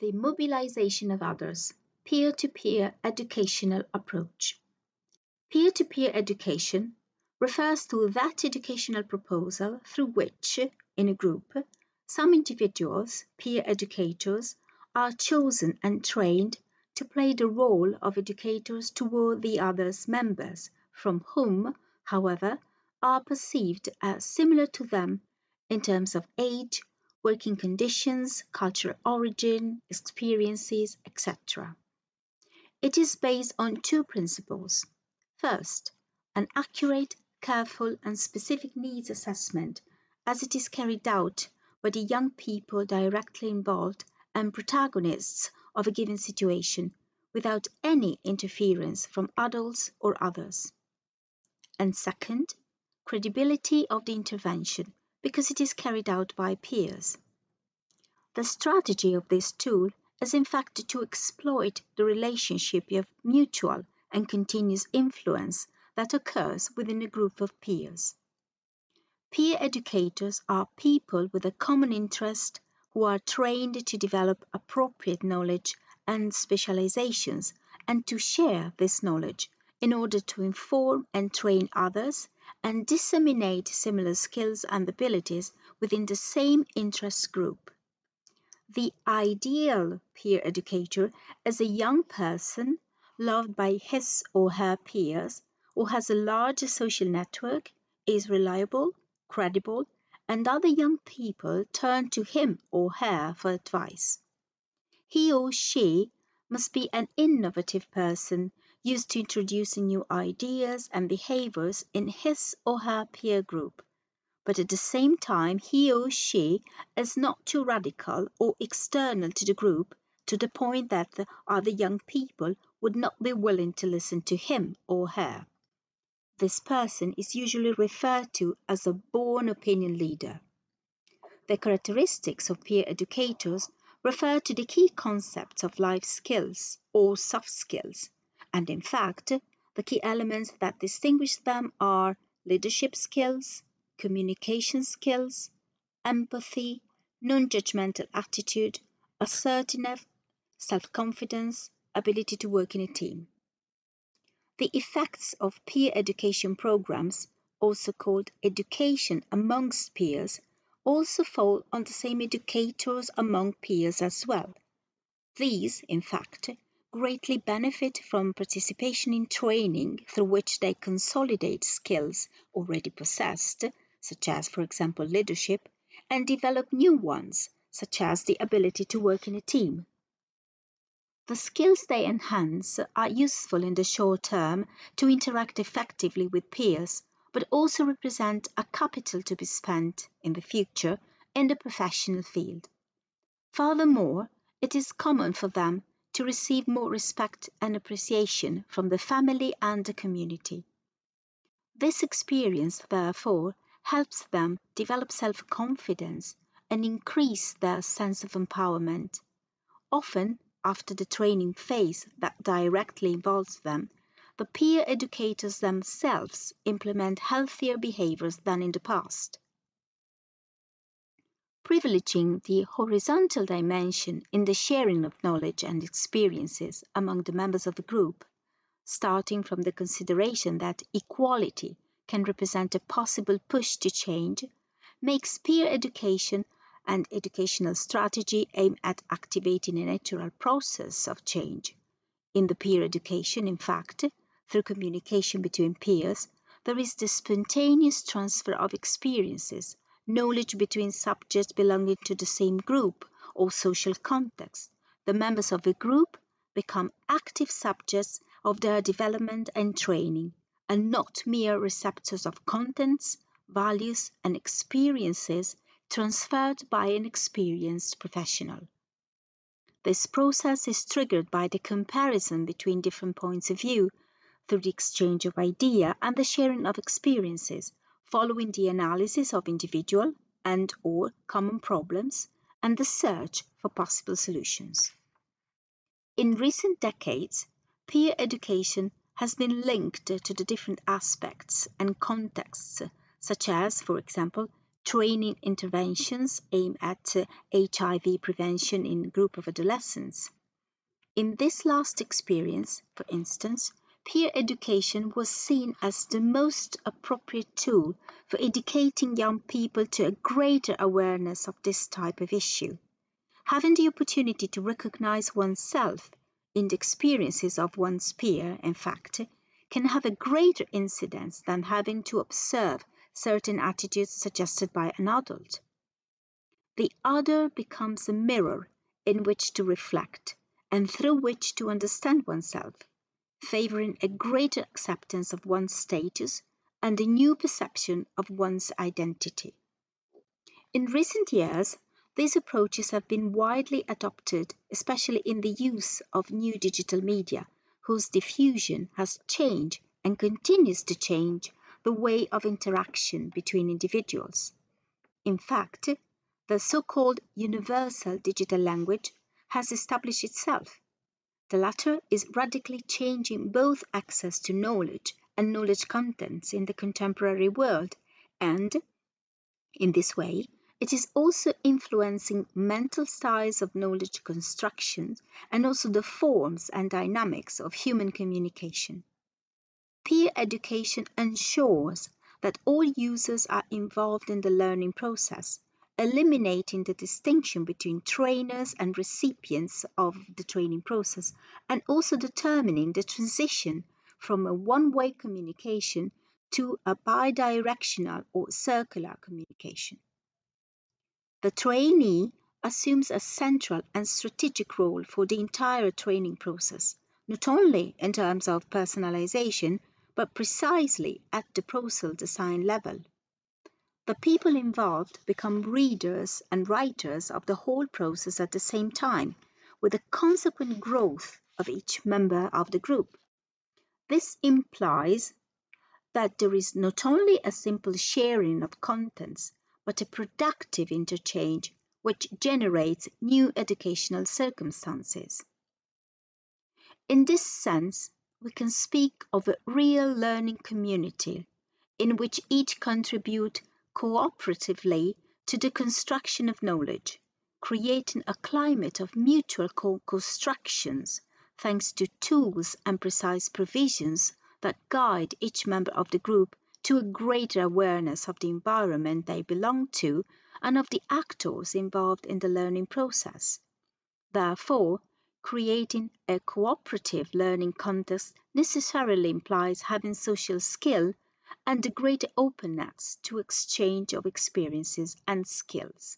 The mobilization of others, peer-to-peer educational approach. Peer-to-peer education refers to that educational proposal through which, in a group, some individuals, peer educators, are chosen and trained to play the role of educators toward the others' members, from whom, however, are perceived as similar to them in terms of age, working conditions, cultural origin, experiences, etc. It is based on two principles. First, an accurate, careful, and specific needs assessment as it is carried out by the young people directly involved and protagonists of a given situation without any interference from adults or others. And second, credibility of the intervention because it is carried out by peers. The strategy of this tool is in fact to exploit the relationship of mutual and continuous influence that occurs within a group of peers. Peer educators are people with a common interest who are trained to develop appropriate knowledge and specializations and to share this knowledge in order to inform and train others and disseminate similar skills and abilities within the same interest group. The ideal peer educator is a young person loved by his or her peers who has a large social network, is reliable, credible, and other young people turn to him or her for advice. He or she must be an innovative person used to introducing new ideas and behaviors in his or her peer group, but at the same time he or she is not too radical or external to the group to the point that the other young people would not be willing to listen to him or her. This person is usually referred to as a born opinion leader. The characteristics of peer educators refer to the key concepts of life skills or soft skills, and in fact, the key elements that distinguish them are leadership skills, communication skills, empathy, non-judgmental attitude, assertiveness, self-confidence, ability to work in a team. The effects of peer education programs, also called education amongst peers, also fall on the same educators among peers as well. These, in fact, greatly benefit from participation in training through which they consolidate skills already possessed, such as, for example, leadership, and develop new ones, such as the ability to work in a team. The skills they enhance are useful in the short term to interact effectively with peers, but also represent a capital to be spent in the future in the professional field. Furthermore, it is common for them to receive more respect and appreciation from the family and the community. This experience, therefore, helps them develop self-confidence and increase their sense of empowerment. Often, after the training phase that directly involves them, the peer educators themselves implement healthier behaviors than in the past. Privileging the horizontal dimension in the sharing of knowledge and experiences among the members of the group, starting from the consideration that equality can represent a possible push to change, makes peer education and educational strategy aim at activating a natural process of change. In the peer education, in fact, through communication between peers, there is the spontaneous transfer of experiences, knowledge between subjects belonging to the same group or social context. The members of a group become active subjects of their development and training, and not mere receptors of contents, values, and experiences transferred by an experienced professional. This process is triggered by the comparison between different points of view through the exchange of ideas and the sharing of experiences, following the analysis of individual and/or common problems and the search for possible solutions. In recent decades, peer education has been linked to the different aspects and contexts, such as, for example, training interventions aimed at HIV prevention in a group of adolescents. In this last experience, for instance, peer education was seen as the most appropriate tool for educating young people to a greater awareness of this type of issue. Having the opportunity to recognize oneself in the experiences of one's peer, in fact, can have a greater incidence than having to observe certain attitudes suggested by an adult. The other becomes a mirror in which to reflect and through which to understand oneself, favoring a greater acceptance of one's status and a new perception of one's identity. In recent years, these approaches have been widely adopted, especially in the use of new digital media, whose diffusion has changed and continues to change the way of interaction between individuals. In fact, the so-called universal digital language has established itself. The latter is radically changing both access to knowledge and knowledge contents in the contemporary world, and in this way, it is also influencing mental styles of knowledge construction and also the forms and dynamics of human communication. Peer education ensures that all users are involved in the learning process, eliminating the distinction between trainers and recipients of the training process, and also determining the transition from a one-way communication to a bidirectional or circular communication. The trainee assumes a central and strategic role for the entire training process, not only in terms of personalization, but precisely at the process design level. The people involved become readers and writers of the whole process at the same time, with a consequent growth of each member of the group. This implies that there is not only a simple sharing of contents, but a productive interchange which generates new educational circumstances. In this sense, we can speak of a real learning community in which each contributes cooperatively to the construction of knowledge, creating a climate of mutual co-constructions thanks to tools and precise provisions that guide each member of the group to a greater awareness of the environment they belong to and of the actors involved in the learning process. Therefore, creating a cooperative learning context necessarily implies having social skill and a greater openness to exchange of experiences and skills.